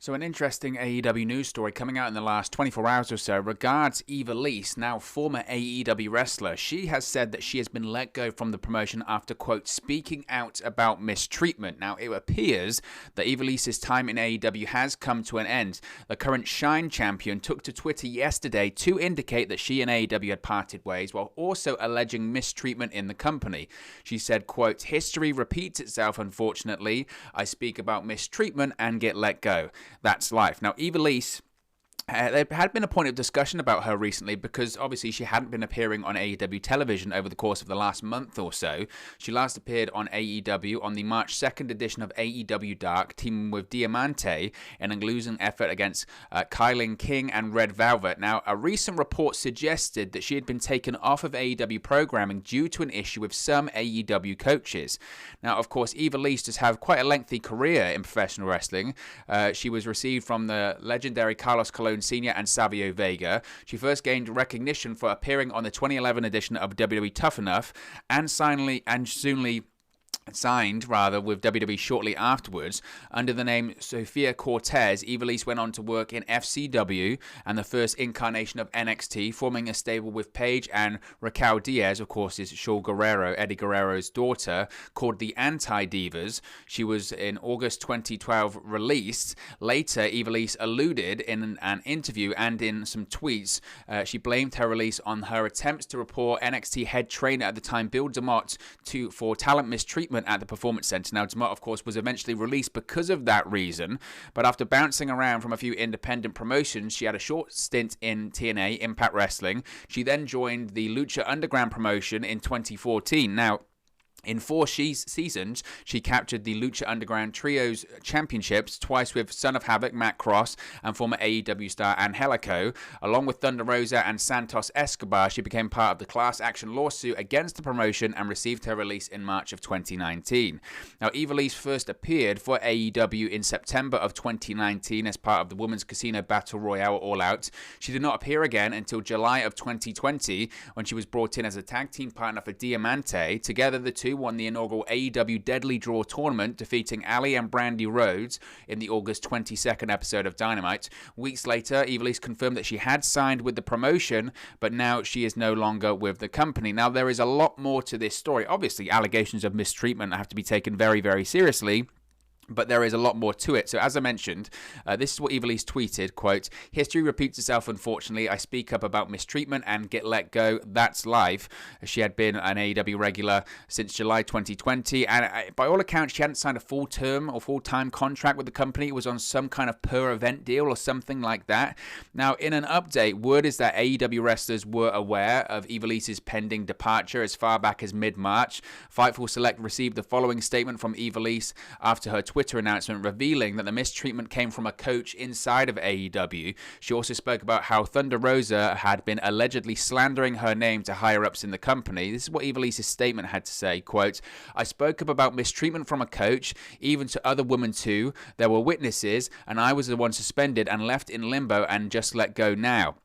So an interesting AEW news story coming out in the last 24 hours or so regards Ivelisse, now former AEW wrestler. She has said that she has been let go from the promotion after, quote, speaking out about mistreatment. Now, it appears that Ivelisse's time in AEW has come to an end. The current Shine champion took to Twitter yesterday to indicate that she and AEW had parted ways, while also alleging mistreatment in the company. She said, quote, history repeats itself, unfortunately. I speak about mistreatment and get let go. That's life. Now, Ivelisse, there had been a point of discussion about her recently because obviously she hadn't been appearing on AEW television over the course of the last month or so. She last appeared on AEW on the March 2nd edition of AEW Dark, teaming with Diamante in a losing effort against Kylan King and Red Velvet. Now, a recent report suggested that she had been taken off of AEW programming due to an issue with some AEW coaches. Now, of course, Ivelisse does have quite a lengthy career in professional wrestling. She was received from the legendary Carlos Colon Sr. and Savio Vega. She first gained recognition for appearing on the 2011 edition of WWE Tough Enough and soonly signed with WWE shortly afterwards. Under the name Sofia Cortez, Ivelisse went on to work in FCW and the first incarnation of NXT, forming a stable with Paige and Raquel Diaz, of course, is Shaul Guerrero, Eddie Guerrero's daughter, called the Anti-Divas. She was in August 2012 released. Later, Ivelisse alluded in an interview and in some tweets, she blamed her release on her attempts to report NXT head trainer at the time, Bill DeMott, for talent mistreatment at the Performance Center. Now, DeMott, of course, was eventually released because of that reason, but after bouncing around from a few independent promotions, she had a short stint in TNA, Impact Wrestling. She then joined the Lucha Underground promotion in 2014. Now, in 4 seasons, she captured the Lucha Underground Trios Championships, twice with Son of Havoc, Matt Cross, and former AEW star Angelico. Along with Thunder Rosa and Santos Escobar, she became part of the class action lawsuit against the promotion and received her release in March of 2019. Now, Ivelisse first appeared for AEW in September of 2019 as part of the Women's Casino Battle Royale All Out. She did not appear again until July of 2020 when she was brought in as a tag team partner for Diamante. Together, the two won the inaugural AEW Deadly Draw tournament, defeating Ali and Brandy Rhodes in the August 22nd episode of Dynamite. Weeks later, Ivelisse confirmed that she had signed with the promotion, but now she is no longer with the company. Now, there is a lot more to this story. Obviously, allegations of mistreatment have to be taken very, very seriously, but there is a lot more to it. So as I mentioned, this is what Ivelisse tweeted, quote, history repeats itself, unfortunately. I speak up about mistreatment and get let go. That's life. She had been an AEW regular since July 2020. And by all accounts, she hadn't signed a full-term or full-time contract with the company. It was on some kind of per-event deal or something like that. Now, in an update, word is that AEW wrestlers were aware of Ivelisse's pending departure as far back as mid-March. Fightful Select received the following statement from Ivelisse after her Twitter announcement revealing that the mistreatment came from a coach inside of AEW. She also spoke about how Thunder Rosa had been allegedly slandering her name to higher-ups in the company. This is what Ivelisse's statement had to say, quote, I spoke up about mistreatment from a coach, even to other women too. There were witnesses, and I was the one suspended and left in limbo and just let go now.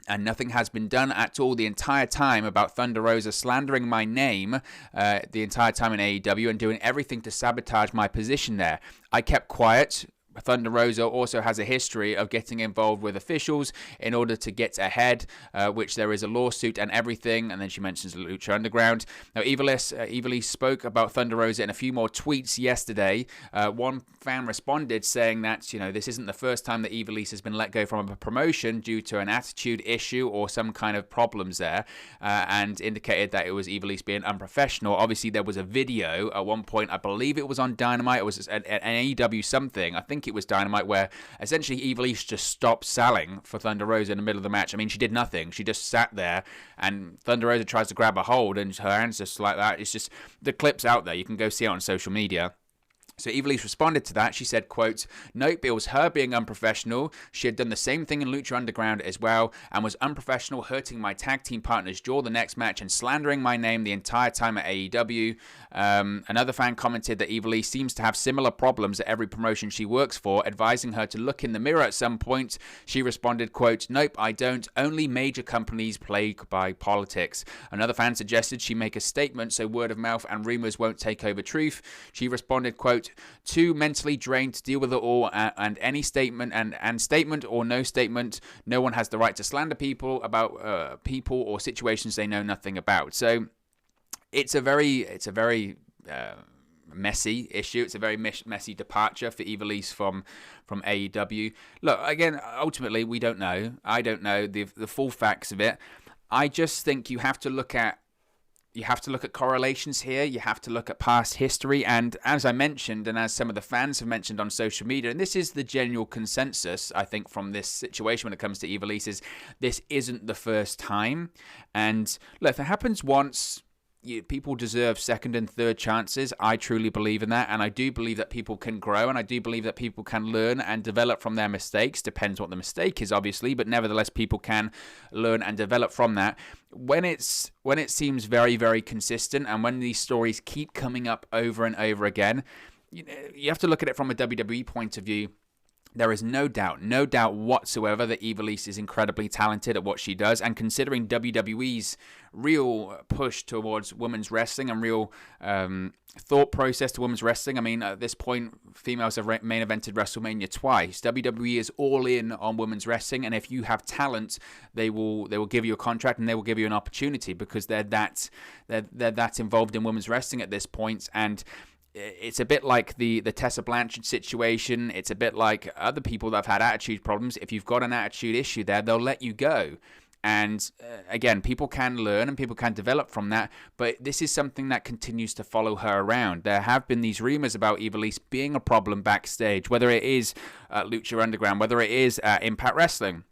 And nothing has been done at all the entire time about Thunder Rosa slandering my name the entire time in AEW and doing everything to sabotage my position there. I kept quiet. Thunder Rosa also has a history of getting involved with officials in order to get ahead, which there is a lawsuit and everything. And then she mentions Lucha Underground. Now, Ivelisse spoke about Thunder Rosa in a few more tweets yesterday. One fan responded saying that, this isn't the first time that Ivelisse has been let go from a promotion due to an attitude issue or some kind of problems there, and indicated that it was Ivelisse being unprofessional. Obviously, there was a video at one point, I believe it was on Dynamite, it was an AEW something, I think it was Dynamite, where essentially Ivelisse just stopped selling for Thunder Rosa in the middle of the match. I mean, she did nothing. She just sat there, and Thunder Rosa tries to grab a hold, and her hands just like that. It's just, the clip's out there. You can go see it on social media. So Ivelisse responded to that. She said, quote, nope, it was her being unprofessional. She had done the same thing in Lucha Underground as well and was unprofessional, hurting my tag team partner's jaw the next match and slandering my name the entire time at AEW. Another fan commented that Ivelisse seems to have similar problems at every promotion she works for, advising her to look in the mirror at some point. She responded, quote, nope, I don't. Only major companies plagued by politics. Another fan suggested she make a statement so word of mouth and rumors won't take over truth. She responded, quote, too mentally drained to deal with it all, and any statement and statement or no statement, no one has the right to slander people about people or situations they know nothing about. So it's a very messy issue. It's a very messy departure for Ivelisse from AEW. Look, again, ultimately, we don't know. I don't know the full facts of it. I just think you have to look at correlations here. You have to look at past history. And as I mentioned, and as some of the fans have mentioned on social media, and this is the general consensus, I think, from this situation when it comes to Ivelisse, is this isn't the first time. And look, if it happens once, people deserve second and third chances. I truly believe in that, and I do believe that people can grow, and I do believe that people can learn and develop from their mistakes. Depends what the mistake is, obviously, but nevertheless, people can learn and develop from that. When it seems very, very consistent, and when these stories keep coming up over and over again, you have to look at it from a WWE point of view. There is no doubt whatsoever that Ivelisse is incredibly talented at what she does, and considering WWE's real push towards women's wrestling and real thought process to women's wrestling. I mean, at this point, females have main evented WrestleMania twice. WWE is all in on women's wrestling, and if you have talent, they will give you a contract and they will give you an opportunity, because they're that involved in women's wrestling at this point. And it's a bit like the Tessa Blanchard situation. It's a bit like other people that have had attitude problems. If you've got an attitude issue there, they'll let you go. And again, people can learn and people can develop from that. But this is something that continues to follow her around. There have been these rumors about Ivelisse being a problem backstage, whether it is Lucha Underground, whether it is Impact Wrestling.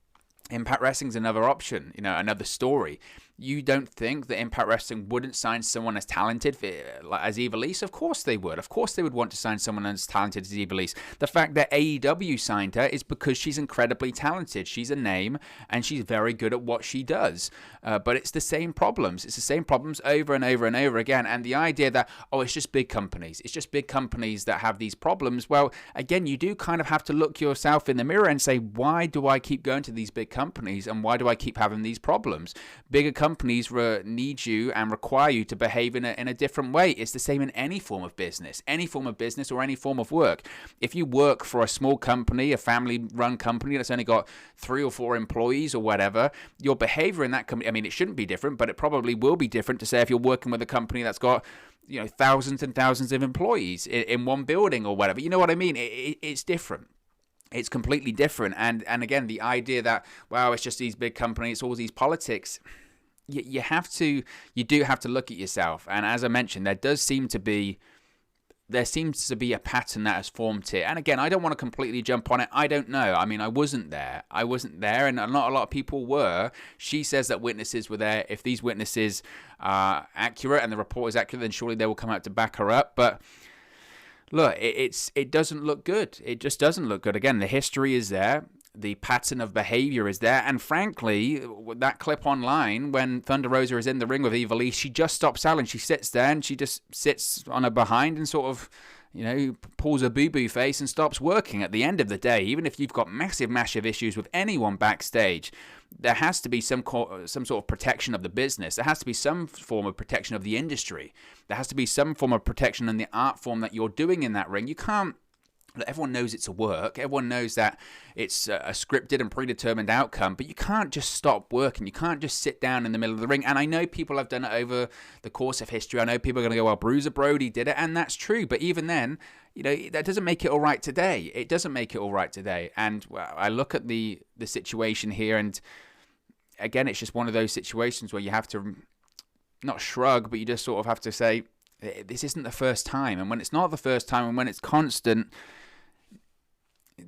Impact Wrestling's another option, another story. You don't think that Impact Wrestling wouldn't sign someone as talented as Ivelisse? Of course they would. Of course they would want to sign someone as talented as Ivelisse. The fact that AEW signed her is because she's incredibly talented. She's a name, and she's very good at what she does. But it's the same problems. It's the same problems over and over and over again. And the idea that, it's just big companies. It's just big companies that have these problems. Well, again, you do kind of have to look yourself in the mirror and say, why do I keep going to these big companies, and why do I keep having these problems? Bigger companies need you and require you to behave in a different way. It's the same in any form of business or any form of work. If you work for a small company, a family-run company that's only got 3 or 4 employees or whatever, your behavior in that company, I mean, it shouldn't be different, but it probably will be different to say if you're working with a company that's got thousands and thousands of employees in one building or whatever. You know what I mean? It's different. It's completely different. And again, the idea that, it's just these big companies, it's all these politics. You do have to look at yourself. And as I mentioned, there seems to be a pattern that has formed here. And again, I don't want to completely jump on it. I don't know. I mean, I wasn't there, and not a lot of people were. She says that witnesses were there. If these witnesses are accurate and the report is accurate, then surely they will come out to back her up. But look, it doesn't look good. It just doesn't look good. Again, the history is there. The pattern of behavior is there. And frankly, that clip online, when Thunder Rosa is in the ring with Ivelisse, she just stops selling. She sits there and she just sits on her behind and sort of, pulls a boo-boo face and stops working. At the end of the day, even if you've got massive issues with anyone backstage, there has to be some sort of protection of the business. There has to be some form of protection of the industry. There has to be some form of protection in the art form that you're doing in that ring. You can't. Everyone knows it's a work. Everyone knows that it's a scripted and predetermined outcome, but you can't just stop working. You can't just sit down in the middle of the ring. And I know people have done it over the course of history. I know people are going to go, well, Bruiser Brody did it, and that's true. But even then, that doesn't make it all right today. It doesn't make it all right today. And I look at the situation here, and again, it's just one of those situations where you have to not shrug, but you just sort of have to say, this isn't the first time. And when it's not the first time, and when it's constant,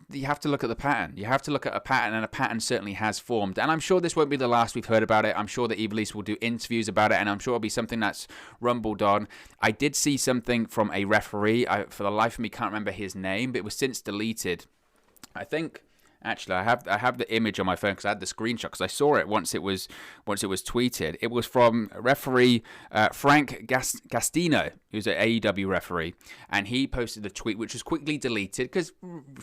you have to look at the pattern. You have to look at a pattern, and a pattern certainly has formed. And I'm sure this won't be the last we've heard about it. I'm sure that Ivelisse will do interviews about it, and I'm sure it'll be something that's rumbled on. I did see something from a referee. For the life of me, can't remember his name, but it was since deleted. I think. Actually, I have the image on my phone because I had the screenshot because I saw it once it was tweeted. It was from referee Frank Gastino. who's an AEW referee, and he posted a tweet which was quickly deleted because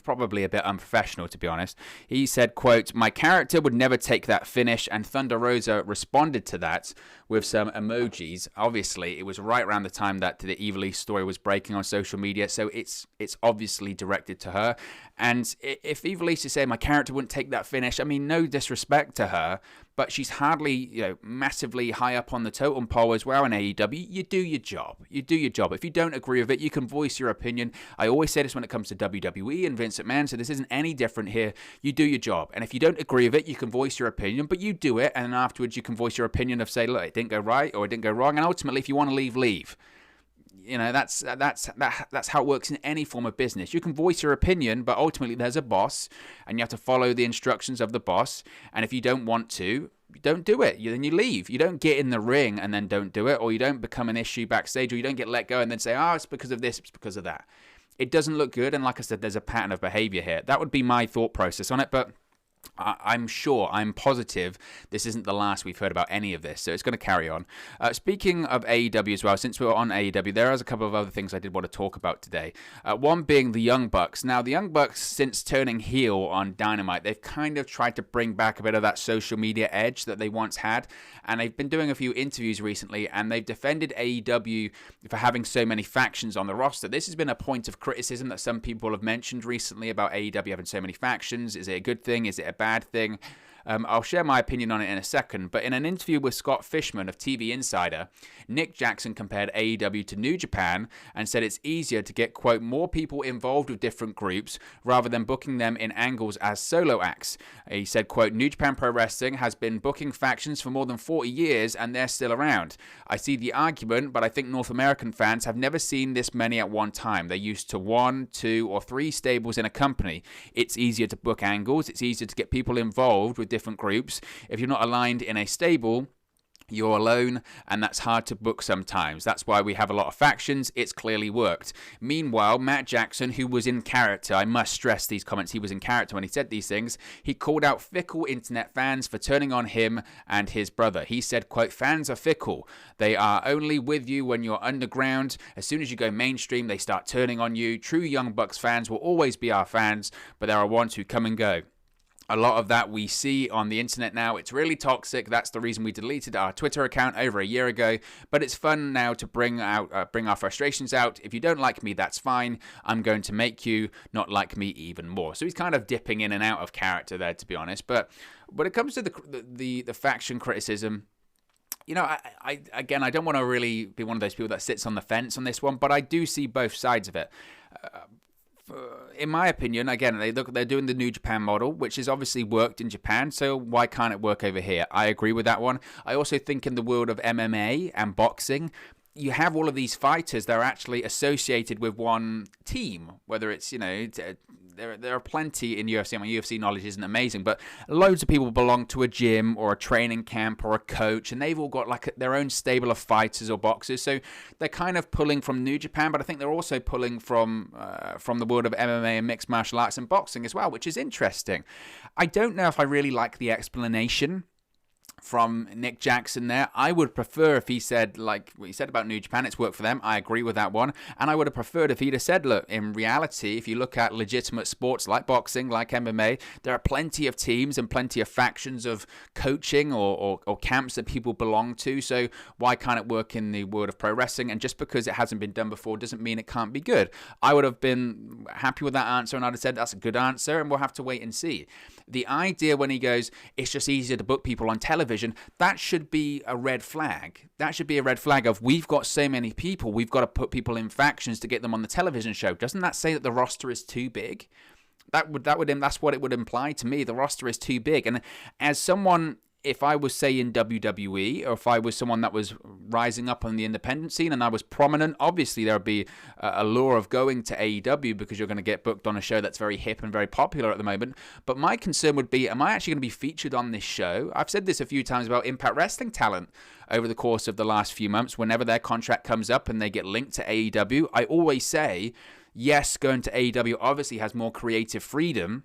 probably a bit unprofessional, to be honest. He said, quote, "My character would never take that finish," and Thunder Rosa responded to that with some emojis. Obviously, it was right around the time that the Ivelisse story was breaking on social media, so it's obviously directed to her. And if Ivelisse is saying my character wouldn't take that finish, I mean, no disrespect to her, but she's hardly, massively high up on the totem pole as well in AEW. You do your job. You do your job. If you don't agree with it, you can voice your opinion. I always say this when it comes to WWE and Vince McMahon, so this isn't any different here. You do your job. And if you don't agree with it, you can voice your opinion, but you do it, and then afterwards you can voice your opinion of say, look, it didn't go right or it didn't go wrong, and ultimately if you want to leave, leave. That's how it works in any form of business. You can voice your opinion, but ultimately there's a boss, and you have to follow the instructions of the boss. And if you don't want to, don't do it. Then you leave. You don't get in the ring and then don't do it, or you don't become an issue backstage, or you don't get let go and then say, it's because of this, it's because of that. It doesn't look good, and like I said, there's a pattern of behavior here. That would be my thought process on it, but I'm positive this isn't the last we've heard about any of this, so it's going to carry on. Speaking of AEW as well, since we're on AEW, there is a couple of other things I did want to talk about today. One being the Young Bucks. Now, the Young Bucks, since turning heel on Dynamite, they've kind of tried to bring back a bit of that social media edge that they once had, and they've been doing a few interviews recently, and they've defended AEW for having so many factions on the roster. This has been a point of criticism that some people have mentioned recently about AEW having so many factions. Is it a good thing? Is it a bad thing? I'll share my opinion on it in a second, but in an interview with Scott Fishman of TV Insider, Nick Jackson compared AEW to New Japan and said it's easier to get, quote, more people involved with different groups rather than booking them in angles as solo acts. He said, quote, New Japan Pro Wrestling has been booking factions for more than 40 years and they're still around. I see the argument, but I think North American fans have never seen this many at one time. They're used to 1, 2, or 3 stables in a company. It's easier to book angles. It's easier to get people involved with different groups. If you're not aligned in a stable, you're alone, and that's hard to book sometimes. That's why we have a lot of factions. It's clearly worked. Meanwhile, Matt Jackson, who was in character, I must stress these comments, he was in character when he said these things, he called out fickle internet fans for turning on him and his brother. He said, quote, fans are fickle. They are only with you when you're underground. As soon as you go mainstream, they start turning on you. True Young Bucks fans will always be our fans, but there are ones who come and go. A lot of that we see on the internet now. It's really toxic. That's the reason we deleted our Twitter account over a year ago. But it's fun now to bring our frustrations out. If you don't like me, that's fine. I'm going to make you not like me even more. So he's kind of dipping in and out of character there, to be honest. But when it comes to the faction criticism, I don't want to really be one of those people that sits on the fence on this one, but I do see both sides of it. In my opinion, again, they're doing the New Japan model, which has obviously worked in Japan, so why can't it work over here? I agree with that one. I also think in the world of MMA and boxing, you have all of these fighters that are actually associated with one team, whether it's, there are plenty in UFC. My UFC knowledge isn't amazing, but loads of people belong to a gym or a training camp or a coach, and they've all got like their own stable of fighters or boxers. So they're kind of pulling from New Japan, but I think they're also pulling from the world of MMA and mixed martial arts and boxing as well, which is interesting. I don't know if I really like the explanation from Nick Jackson there. I would prefer if he said, like what he said about New Japan, it's worked for them. I agree with that one. And I would have preferred if he'd have said, look, in reality, if you look at legitimate sports like boxing, like MMA, there are plenty of teams and plenty of factions of coaching or camps that people belong to. So why can't it work in the world of pro wrestling? And just because it hasn't been done before doesn't mean it can't be good. I would have been happy with that answer, and I'd have said that's a good answer, and we'll have to wait and see. The idea when he goes, it's just easier to book people on television, that should be a red flag. That should be a red flag of, we've got so many people, we've got to put people in factions to get them on the television show. Doesn't that say that the roster is too big? That's what it would imply to me. The roster is too big. And as someone, if I was, say, in WWE, or if I was someone that was rising up on the independent scene and I was prominent, obviously there would be a lure of going to AEW because you're going to get booked on a show that's very hip and very popular at the moment. But my concern would be, am I actually going to be featured on this show? I've said this a few times about Impact Wrestling talent over the course of the last few months. Whenever their contract comes up and they get linked to AEW, I always say, yes, going to AEW obviously has more creative freedom,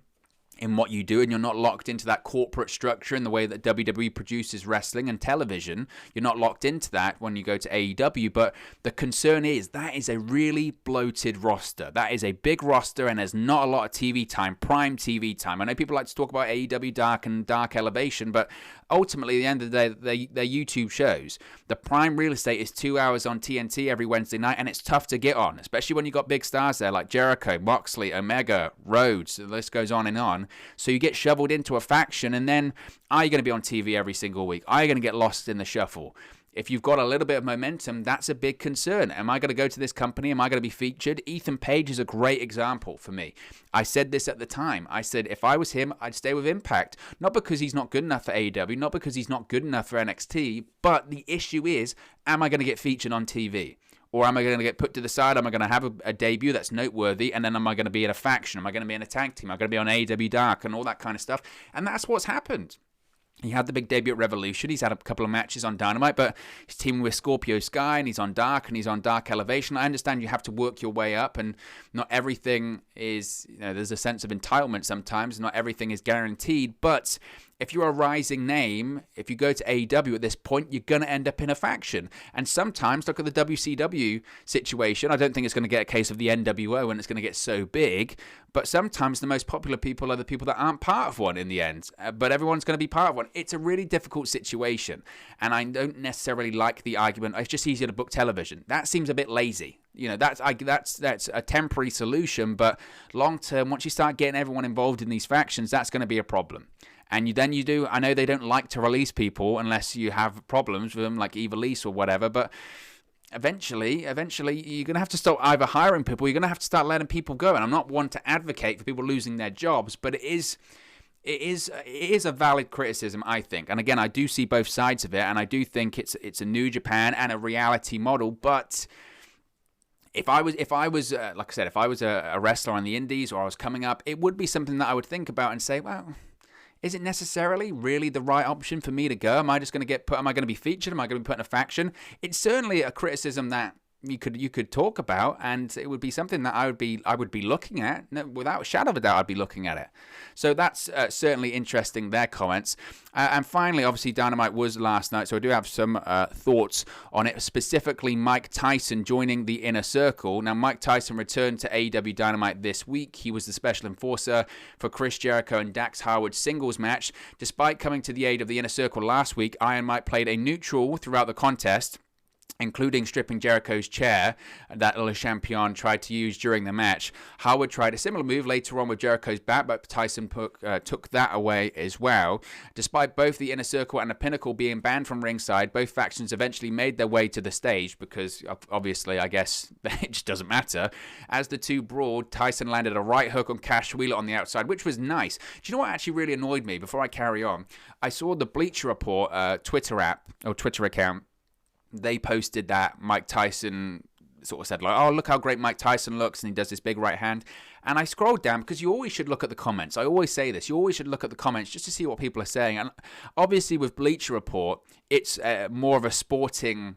in what you do, and you're not locked into that corporate structure in the way that WWE produces wrestling and television. You're not locked into that when you go to AEW, but the concern is that is a really bloated roster. That is a big roster, and there's not a lot of TV time, prime TV time. I know people like to talk about AEW Dark and Dark Elevation, but ultimately, at the end of the day, they're YouTube shows. The prime real estate is 2 hours on TNT every Wednesday night, and it's tough to get on, especially when you've got big stars there like Jericho, Moxley, Omega, Rhodes. The list goes on and on. So you get shoveled into a faction, and then are you going to be on TV every single week? Are you going to get lost in the shuffle? If you've got a little bit of momentum, that's a big concern. Am I going to go to this company? Am I going to be featured? Ethan Page is a great example for me. I said this at the time. I said if I was him, I'd stay with Impact. Not because he's not good enough for AEW, not because he's not good enough for NXT, but the issue is, am I going to get featured on TV? Or am I going to get put to the side? Am I going to have a debut that's noteworthy? And then am I going to be in a faction? Am I going to be in a tag team? Am I going to be on AEW Dark and all that kind of stuff? And that's what's happened. He had the big debut at Revolution. He's had a couple of matches on Dynamite, but he's teaming with Scorpio Sky, and he's on Dark, and he's on Dark Elevation. I understand you have to work your way up, and not everything is, there's a sense of entitlement sometimes. Not everything is guaranteed, but if you're a rising name, if you go to AEW at this point, you're going to end up in a faction. And sometimes, look at the WCW situation. I don't think it's going to get a case of the NWO and it's going to get so big. But sometimes the most popular people are the people that aren't part of one in the end. But everyone's going to be part of one. It's a really difficult situation. And I don't necessarily like the argument, it's just easier to book television. That seems a bit lazy. That's a temporary solution. But long term, once you start getting everyone involved in these factions, that's going to be a problem. And I know they don't like to release people unless you have problems with them, like Ivelisse or whatever, but eventually, you're going to have to start either hiring people, you're going to have to start letting people go. And I'm not one to advocate for people losing their jobs, but it is a valid criticism, I think. And again, I do see both sides of it, and I do think it's a New Japan and a reality model, but If I was, like I said, if I was a wrestler on the indies or I was coming up, it would be something that I would think about and say, well, is it necessarily really the right option for me to go? Am I just going to get put? Am I going to be featured? Am I going to be put in a faction? It's certainly a criticism that you could talk about, and it would be something that I would be looking at. No, without a shadow of a doubt, I'd be looking at it. So that's certainly interesting, their comments. And finally, obviously, Dynamite was last night, so I do have some thoughts on it, specifically Mike Tyson joining the Inner Circle. Now, Mike Tyson returned to AEW Dynamite this week. He was the special enforcer for Chris Jericho and Dax Harwood's singles match. Despite coming to the aid of the Inner Circle last week, Iron Mike played a neutral throughout the contest, including stripping Jericho's chair that Le Champion tried to use during the match. Harwood tried a similar move later on with Jericho's bat, but Tyson took that away as well. Despite both the Inner Circle and the Pinnacle being banned from ringside, both factions eventually made their way to the stage because, obviously, I guess it just doesn't matter. As the two brawled, Tyson landed a right hook on Cash Wheeler on the outside, which was nice. Do you know what actually really annoyed me? Before I carry on, I saw the Bleacher Report Twitter account. They posted that Mike Tyson sort of said, like, oh, look how great Mike Tyson looks, and he does this big right hand. And I scrolled down, because you always should look at the comments. I always say this. You always should look at the comments just to see what people are saying. And obviously with Bleacher Report, it's more of a sporting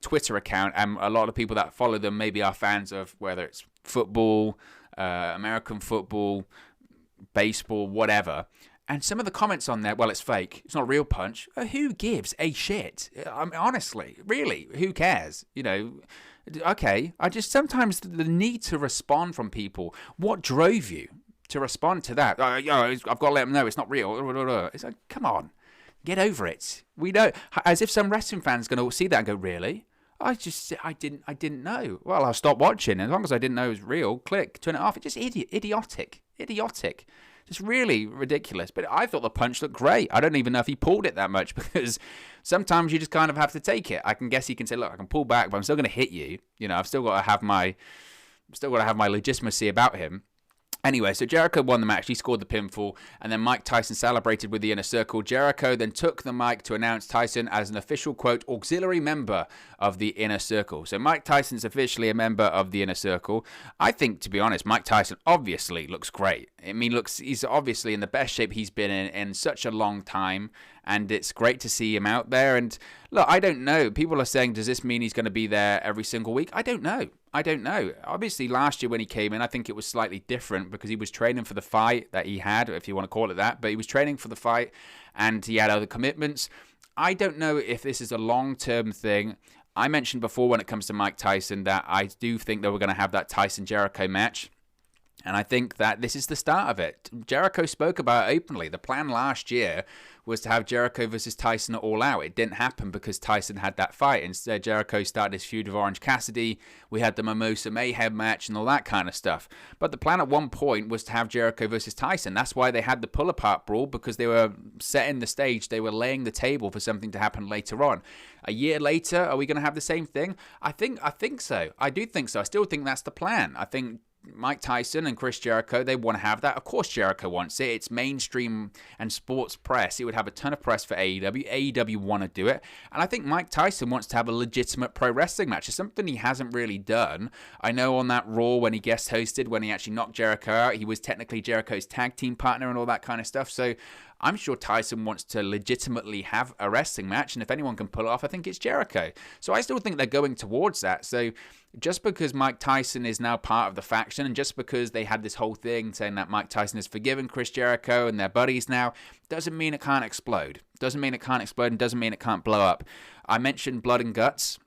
Twitter account, and a lot of people that follow them maybe are fans of whether it's football, American football, baseball, whatever. And some of the comments on there, well, it's fake. It's not a real punch. Who gives a shit? I mean, honestly, really, who cares? Okay. I just sometimes the need to respond from people. What drove you to respond to that? I've got to let them know it's not real. It's like, come on, get over it. We know, as if some wrestling fan's going to see that and go, really? I didn't know. Well, I'll stop watching. As long as I didn't know it was real, click, turn it off. It's just idiotic. It's really ridiculous. But I thought the punch looked great. I don't even know if he pulled it that much, because sometimes you just kind of have to take it. I can guess he can say, look, I can pull back, but I'm still going to hit you. I've still got to have my legitimacy about him. Anyway, so Jericho won the match. He scored the pinfall, and then Mike Tyson celebrated with the Inner Circle. Jericho then took the mic to announce Tyson as an official, quote, auxiliary member of the Inner Circle. So Mike Tyson's officially a member of the Inner Circle. I think, to be honest, Mike Tyson obviously looks great. I mean, he's obviously in the best shape he's been in such a long time, and it's great to see him out there. And look, I don't know. People are saying, does this mean he's going to be there every single week? I don't know. I don't know. Obviously, last year when he came in, I think it was slightly different because he was training for the fight that he had, if you want to call it that. But he was training for the fight and he had other commitments. I don't know if this is a long-term thing. I mentioned before when it comes to Mike Tyson that I do think that we're going to have that Tyson-Jericho match. And I think that this is the start of it. Jericho spoke about it openly. The plan last year was to have Jericho versus Tyson at All Out. It didn't happen because Tyson had that fight. Instead, Jericho started his feud with Orange Cassidy. We had the Mimosa Mayhem match and all that kind of stuff. But the plan at one point was to have Jericho versus Tyson. That's why they had the pull-apart brawl, because they were setting the stage. They were laying the table for something to happen later on. A year later, are we going to have the same thing? I think so. I do think so. I still think that's the plan. I think Mike Tyson and Chris Jericho, they want to have that. Of course Jericho wants it. It's mainstream and sports press. It would have a ton of press for AEW. AEW want to do it. And I think Mike Tyson wants to have a legitimate pro wrestling match. It's something he hasn't really done. I know on that Raw when he guest hosted, when he actually knocked Jericho out, he was technically Jericho's tag team partner and all that kind of stuff. So I'm sure Tyson wants to legitimately have a wrestling match, and if anyone can pull it off, I think it's Jericho. So I still think they're going towards that. So just because Mike Tyson is now part of the faction, and just because they had this whole thing saying that Mike Tyson has forgiven Chris Jericho and they're buddies now, doesn't mean it can't explode. Doesn't mean it can't explode and doesn't mean it can't blow up. I mentioned Blood and Guts.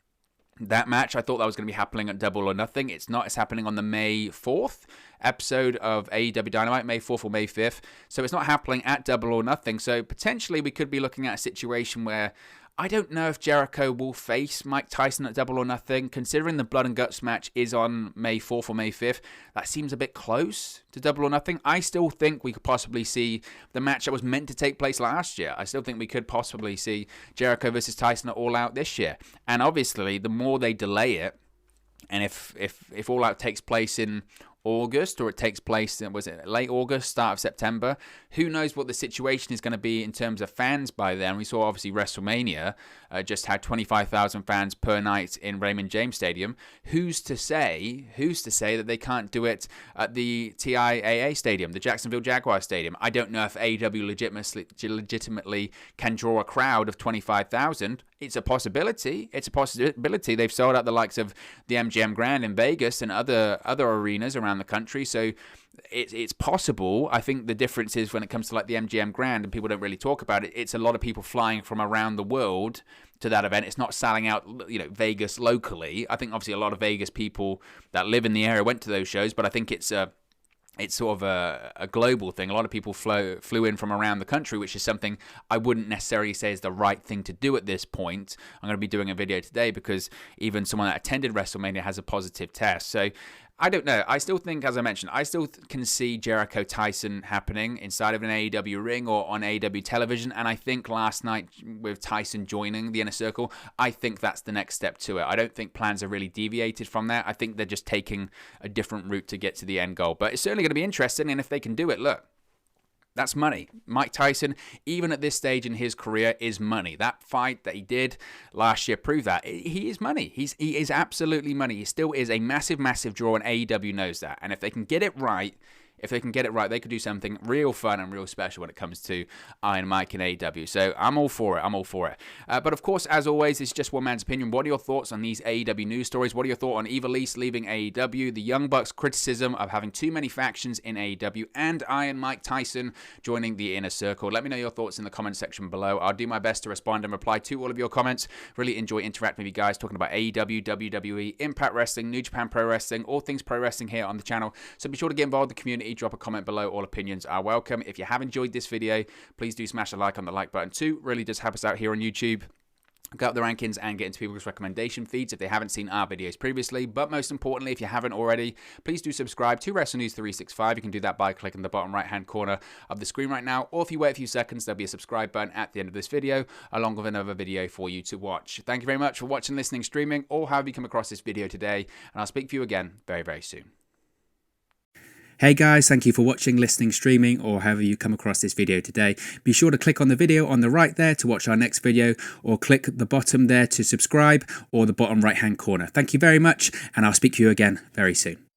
That match, I thought that was going to be happening at Double or Nothing. It's not. It's happening on the May 4th episode of AEW Dynamite, May 4th or May 5th. So it's not happening at Double or Nothing. So potentially we could be looking at a situation where I don't know if Jericho will face Mike Tyson at Double or Nothing. Considering the Blood and Guts match is on May 4th or May 5th, that seems a bit close to Double or Nothing. I still think we could possibly see the match that was meant to take place last year. I still think we could possibly see Jericho versus Tyson at All Out this year. And obviously, the more they delay it, and if All Out takes place in August, or it takes place in, was it late August, start of September, who knows what the situation is going to be in terms of fans by then. We saw obviously WrestleMania just had 25,000 fans per night in Raymond James Stadium. Who's to say that they can't do it at the TIAA Stadium, the Jacksonville Jaguars Stadium? I don't know if AEW legitimately can draw a crowd of 25,000. It's a possibility. They've sold out the likes of the MGM Grand in Vegas and other arenas around the country, so it's possible. I think the difference is when it comes to like the MGM Grand, and people don't really talk about it, it's a lot of people flying from around the world to that event. It's not selling out, Vegas locally. I think obviously a lot of Vegas people that live in the area went to those shows, but I think it's sort of a global thing. A lot of people flew in from around the country, which is something I wouldn't necessarily say is the right thing to do at this point. I'm going to be doing a video today because even someone that attended WrestleMania has a positive test. So I don't know. I still think, as I mentioned, I still can see Jericho Tyson happening inside of an AEW ring or on AEW television. And I think last night with Tyson joining the Inner Circle, I think that's the next step to it. I don't think plans are really deviated from that. I think they're just taking a different route to get to the end goal. But it's certainly going to be interesting. And if they can do it, look, that's money. Mike Tyson, even at this stage in his career, is money. That fight that he did last year proved that. He is money. He is absolutely money. He still is a massive, massive draw, and AEW knows that. And if they can get it right, they could do something real fun and real special when it comes to Iron Mike and AEW. So I'm all for it. But of course, as always, it's just one man's opinion. What are your thoughts on these AEW news stories? What are your thoughts on Ivelisse leaving AEW, the Young Bucks' criticism of having too many factions in AEW, and Iron Mike Tyson joining the Inner Circle? Let me know your thoughts in the comment section below. I'll do my best to respond and reply to all of your comments. Really enjoy interacting with you guys, talking about AEW, WWE, Impact Wrestling, New Japan Pro Wrestling, all things pro wrestling here on the channel. So be sure to get involved in the community. Drop a comment below. All opinions are welcome. If you have enjoyed this video, please do smash a like on the like button too. Really does help us out here on YouTube. Go up the rankings and get into people's recommendation feeds if they haven't seen our videos previously. But most importantly, if you haven't already, please do subscribe to Wrestle News 365. You can do that by clicking the bottom right hand corner of the screen right now, or if you wait a few seconds, there'll be a subscribe button at the end of this video along with another video for you to watch. Thank you very much for watching, listening, streaming, or however you come across this video today, and I'll speak to you again very, very soon. Hey guys, thank you for watching, listening, streaming, or however you come across this video today. Be sure to click on the video on the right there to watch our next video, or click the bottom there to subscribe, or the bottom right hand corner. Thank you very much, and I'll speak to you again very soon.